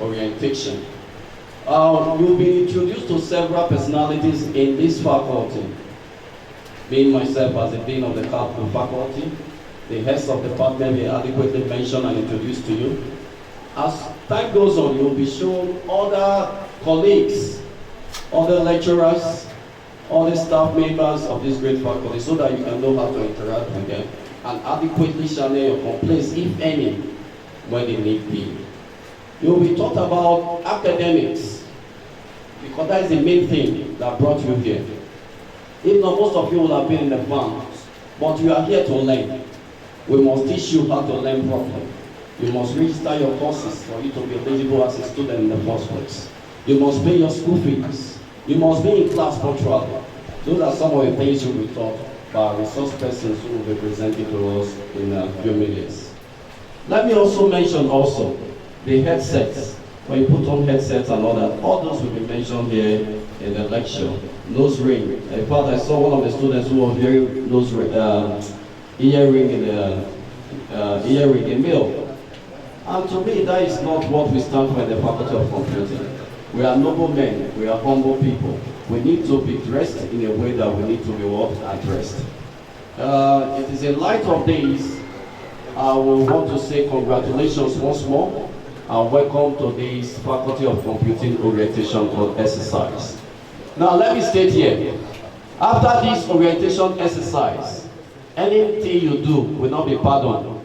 Orientation. You'll be introduced to several personalities in this faculty. Me, myself, as the Dean of the faculty, the heads of department will adequately mention and introduce to you. As time goes on, you'll be shown other colleagues, other lecturers, other staff members of this great faculty so that you can know how to interact with them and adequately channel your complaints, if any, when they need be. You'll be taught about academics, because that is the main thing that brought you here. If not, most of you will have been in the farm, but you are here to learn. We must teach you how to learn properly. You must register your courses for you to be eligible as a student in the first place. You must pay your school fees. You must be in class punctually. Those are some of the things you will be taught by resource persons who will be presenting to us in a few minutes. Let me also mention the headsets. When you put on headsets and all that, all those will be mentioned here in the lecture. Nose ring. In fact, I saw one of the students who was wearing nose ring, earring in middle. And to me, that is not what we stand for in the Faculty of Computing. We are noble men. We are humble people. We need to be dressed in a way that we need to be addressed. It is in light of this, I will want to say congratulations once more. Welcome to this Faculty of Computing orientation exercise. Now let me state here, after this orientation exercise, anything you do will not be pardoned,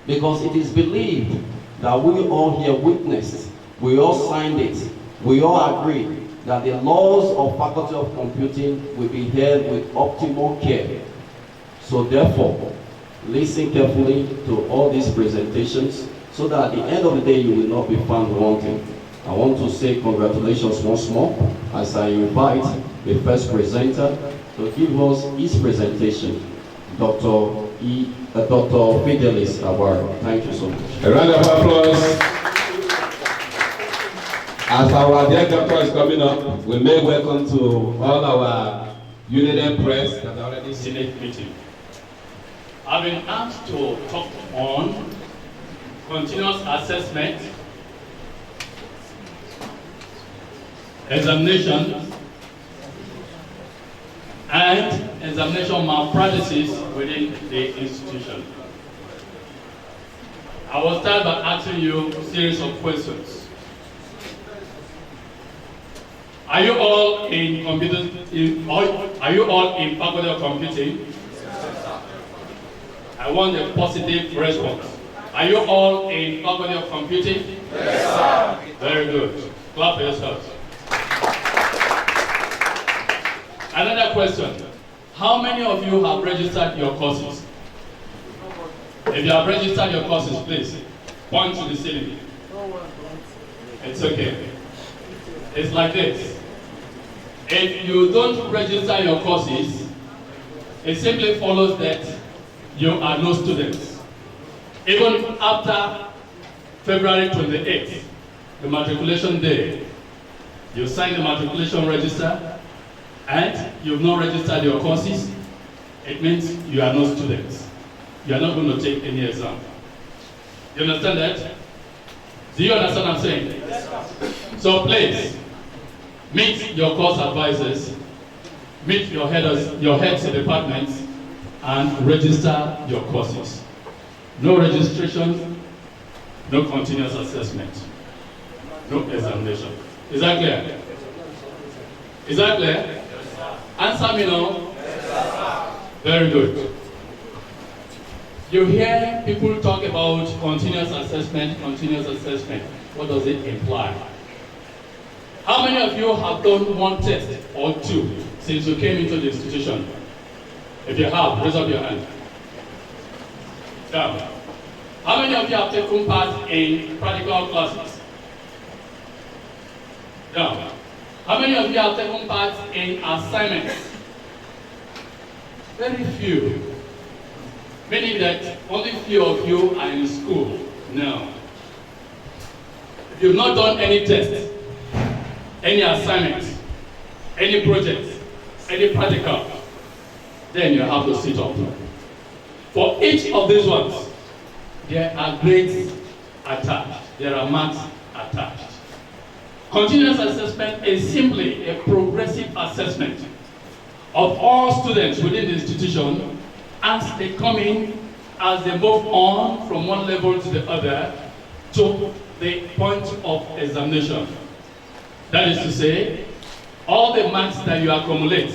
because it is believed that we all here witnessed, we all signed it, we all agreed that the laws of Faculty of Computing will be held with optimal care. So therefore, listen carefully to all these presentations, so that at the end of the day, you will not be found wanting. I want to say congratulations once more as I invite the first presenter to give us his presentation, Dr. Fidelis Award. Thank you so much. A round of applause. As our dear doctor is coming up, we may welcome to all our Unidel press that are already Senate meeting. I've been asked to talk on continuous assessment, examinations, and examination malpractices within the institution. I will start by asking you a series of questions. Are you all in Are you all in Faculty of Computing? I want a positive response. Are you all in Faculty of Computing? Yes, sir. Very good. Clap for yourselves. Another question. How many of you have registered your courses? If you have registered your courses, please point to the ceiling. It's okay. It's like this. If you don't register your courses, it simply follows that you are no students. Even after February 28th, the matriculation day, you sign the matriculation register and you've not registered your courses, it means you are no students. You are not going to take any exam. You understand that? Do you understand what I'm saying? Yes, sir. So please, meet your course advisors, meet your heads of departments, and register your courses. No registration, no continuous assessment, no examination. Is that clear? Is that clear? Yes, answer me now. Yes, very good. You hear people talk about continuous assessment, continuous assessment. What does it imply? How many of you have done one test or two since you came into the institution? If you have, raise up your hand. Down. How many of you have taken part in practical classes? Down. How many of you have taken part in assignments? Very few. Meaning that only few of you are in school now. If you've not done any tests, any assignments, any project, any practical, then you have to sit up. For each of these ones, there are grades attached. There are marks attached. Continuous assessment is simply a progressive assessment of all students within the institution as they come in, as they move on from one level to the other to the point of examination. That is to say, all the marks that you accumulate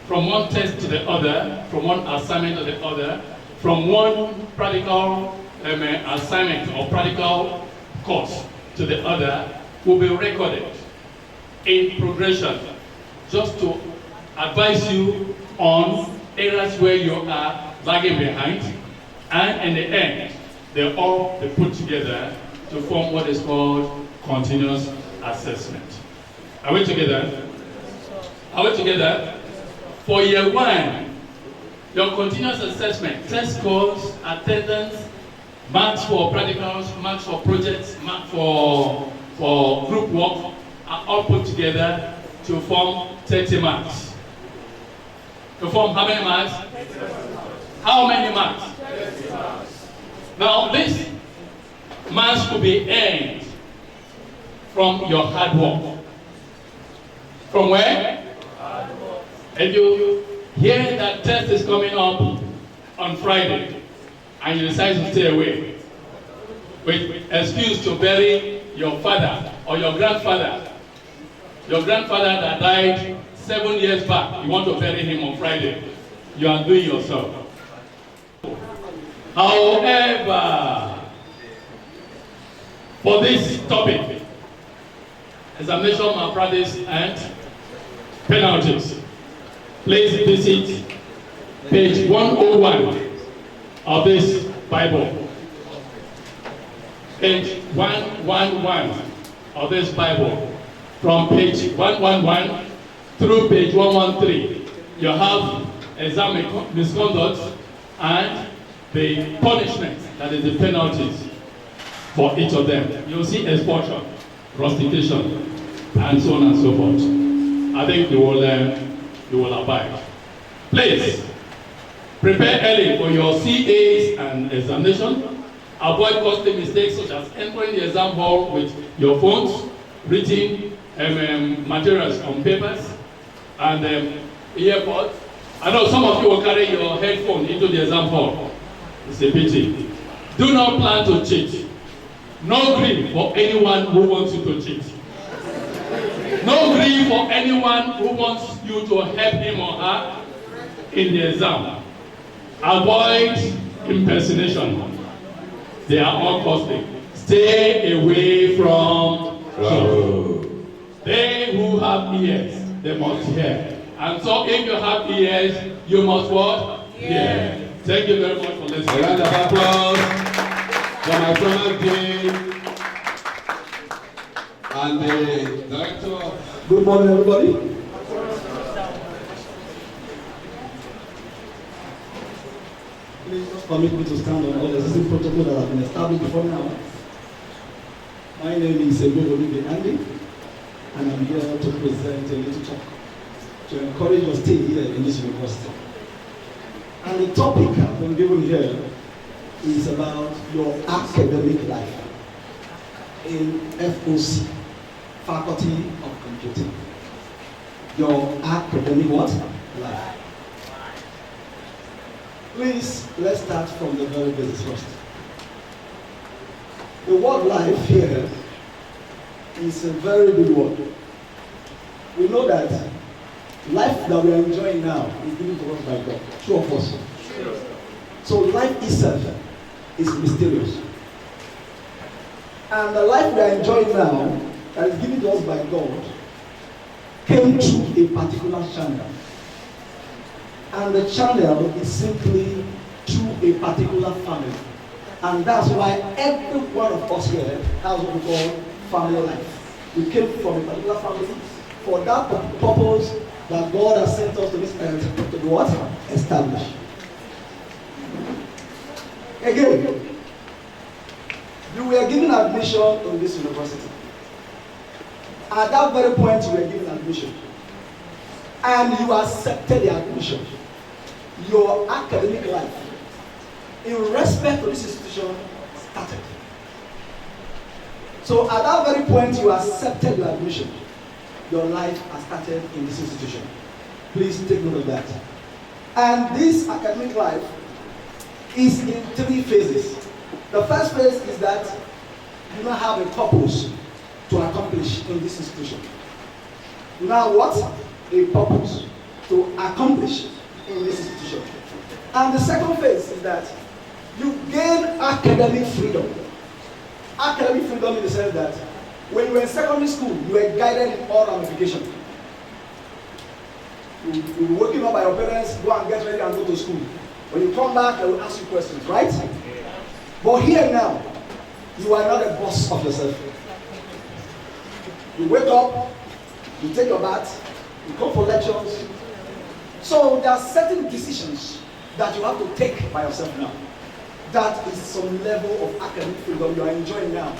from one test to the other, from one assignment to the other, from one practical assignment or practical course to the other will be recorded in progression, just to advise you on areas where you are lagging behind, and in the end, they all be put together to form what is called continuous assessment. Are we together? Are we together? For year one, your continuous assessment, test scores, attendance, marks for practicals, marks for projects, marks for group work are all put together to form 30 marks. To form how many marks? How many marks? 30 marks. Now, this marks could be earned from your hard work. From where? Hard work. If you hear that test is coming up on Friday and you decide to stay away with excuse to bury your father or your grandfather that died 7 years back, you want to bury him on Friday, you are doing yourself. However, for this topic, examination malpractice and penalties, please visit page 101 of this Bible. Page 111 of this Bible. From page 111 through page 113, you have exam misconduct and the punishment, that is the penalties for each of them. You'll see expulsion, rustication, and so on and so forth. I think you will abide. Please prepare early for your CAs and examination. Avoid costly mistakes such as entering the exam hall with your phones, written materials on papers, and earpods. I know some of you will carry your headphone into the exam hall. It's a pity. Do not plan to cheat. No grief for anyone who wants you to cheat. No grief for anyone who wants you to help him or her in the exam. Avoid impersonation. They are all costly. Stay away from trouble. They who have ears, they must hear. And so if you have ears, you must what? Hear. Thank you very much for listening. A round of applause for my former dean and the director. Good morning, everybody. Please just permit me to stand on all the existing protocols that have been established before now. My name is Olivia Andy, and I'm here to present a little talk to encourage your stay here in this university. And the topic I've been given here is about your academic life in FOC, Faculty of Computing. Your academic what? Life. Please, let's start from the very basics first. The word life here is a very big word. We know that life that we are enjoying now is given to us by God. True or false? Sure. So life itself is mysterious. And the life we are enjoying now, that is given to us by God, came through a particular channel. And the channel is simply through a particular family. And that's why every one of us here has what we call family life. We came from a particular family for that purpose that God has sent us to this earth to do what? Establish. Again, you were given admission in this university. At that very point you were given admission, and you accepted the admission, your academic life, in respect to this institution, started. So at that very point you accepted your admission, your life has started in this institution. Please take note of that. And this academic life is in 3 phases. The first phase is that you now have a purpose to accomplish in this institution. Now what? A purpose to accomplish in this institution. And the second phase is that you gain academic freedom. Academic freedom in the sense that when you were in secondary school, you were guided in all ramifications. You were waking up by your parents, go and get ready and go to school. When you come back, they will ask you questions, right? But here now, you are not a boss of yourself. You wake up, you take your bath, you come for lectures. So there are certain decisions that you have to take by yourself now. That is some level of academic freedom you are enjoying now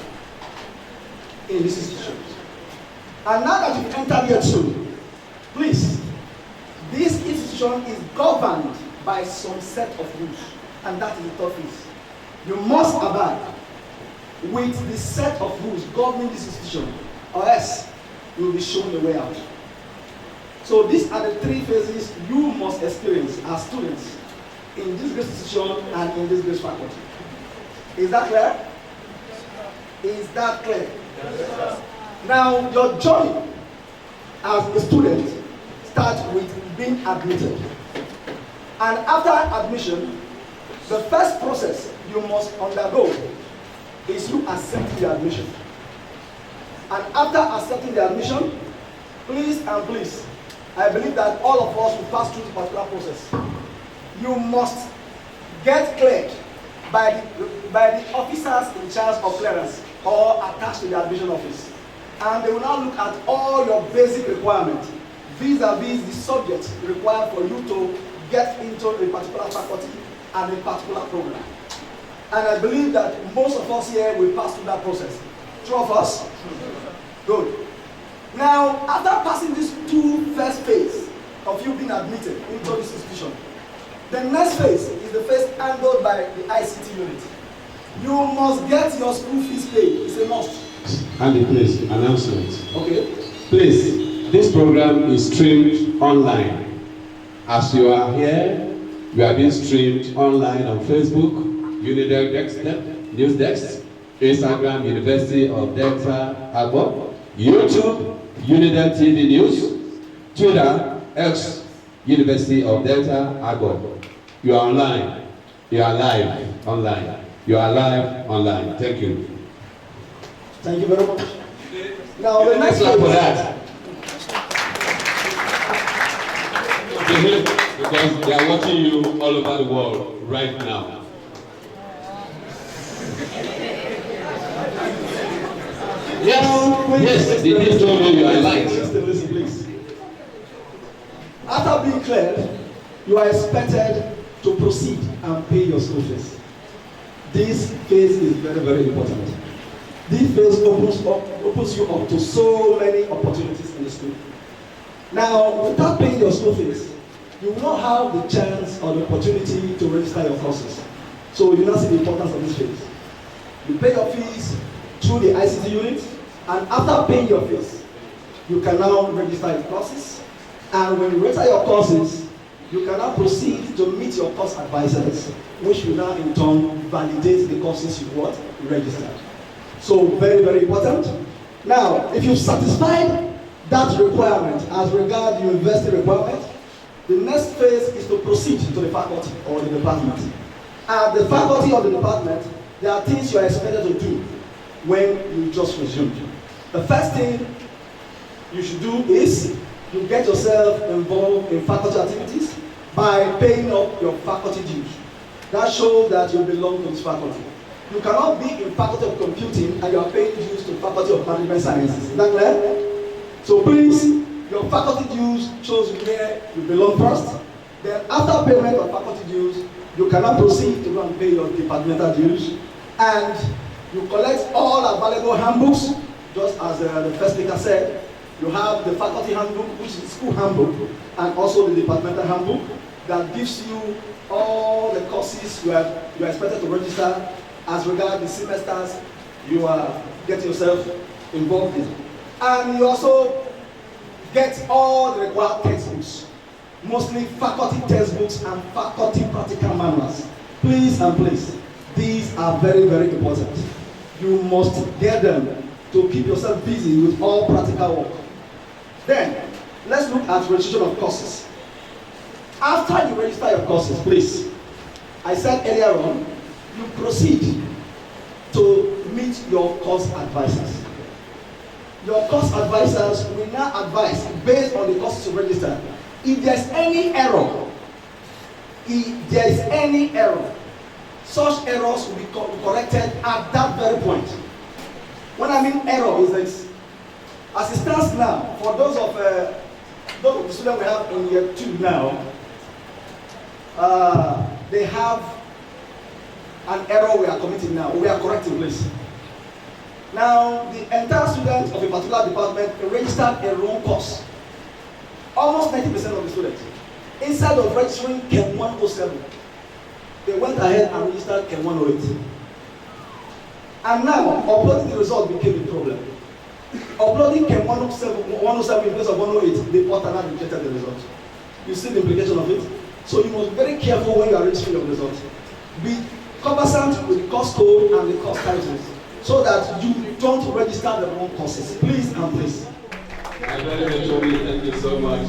in this institution. And now that you've entered here too, please, this institution is governed by some set of rules, and that is the third phase. You must abide with the set of rules governing this institution, or else you will be shown the way out. So these are the 3 phases you must experience as students in this great institution and in this great faculty. Is that clear? Is that clear? Yes. Now, your journey as a student starts with being admitted. And after admission, the first process you must undergo is you accept the admission. And after accepting the admission, please and please, I believe that all of us will pass through this particular process. You must get cleared by the officers in charge of clearance or attached to the admission office. And they will now look at all your basic requirements vis-a-vis the subjects required for you to get into a particular faculty and a particular program. And I believe that most of us here will pass through that process. 2 of us? Good. Now, after passing these 2 first phases of you being admitted into this institution, the next phase is the phase handled by the ICT unit. You must get your school fees paid. It's a must. Andy, please, announcement. Okay. Please, this program is streamed online. As you are here, we are being streamed online on Facebook, Unidel News Desk, Instagram, University of Delta Agbo, YouTube, Unidel TV News, Twitter, X, University of Delta Agbo. You are online. You are live online. You are live online. Thank you. Thank you very much. Now the next Clap phase. for that. Because they are watching you all over the world right now. Yes, the news told you are light. Listen, please. After being cleared, you are expected to proceed and pay your school fees. This phase is very, very important. This phase opens you up to so many opportunities in the school. Now, without paying your school fees, you will not have the chance or the opportunity to register your courses. So you now see the importance of this phase. You pay your fees through the ICT unit, and after paying your fees, you can now register your courses. And when you register your courses, you can now proceed to meet your course advisors, which will now in turn validate the courses you registered. So very, very important. Now, if you've satisfied that requirement as regards the university requirement, the next phase is to proceed to the faculty or the department. At the faculty or the department, there are things you are expected to do when you just resumed. The first thing you should do is you get yourself involved in faculty activities by paying up your faculty dues. That shows that you belong to this faculty. You cannot be in faculty of computing and you are paying dues to faculty of management sciences. Is that clear? So please, your faculty dues shows where you belong first. Then after payment of faculty dues, you cannot proceed to go and pay your departmental dues. And you collect all available handbooks, just as the first speaker said. You have the faculty handbook, which is the school handbook, and also the departmental handbook that gives you all the courses you are expected to register as regards the semesters you are getting yourself involved in. And you also get all the required textbooks, mostly faculty textbooks and faculty practical manuals. Please and please, these are very, very important. You must get them to keep yourself busy with all practical work. Then, let's look at registration of courses. After you register your courses, please, I said earlier on, you proceed to meet your course advisors. Your course advisors will now advise based on the courses you register. If there's any error, such errors will be corrected at that very point. When I mean error is this. As it stands now, for those of the students we have in year 2 now, they have an error we are committing now. We are correcting, please. Now, the entire students of a particular department registered a wrong course. Almost 90% of the students. Instead of registering Chem 107, they went ahead and registered Chem 108. And now, uploading the result became a problem. Uploading Chem 107 in place of 108, the portal now rejected the result. You see the implication of it? So you must be very careful when you are registering your result. Be conversant with the course code and the course titles so that you don't register the wrong courses. Please and please. Thank you so much.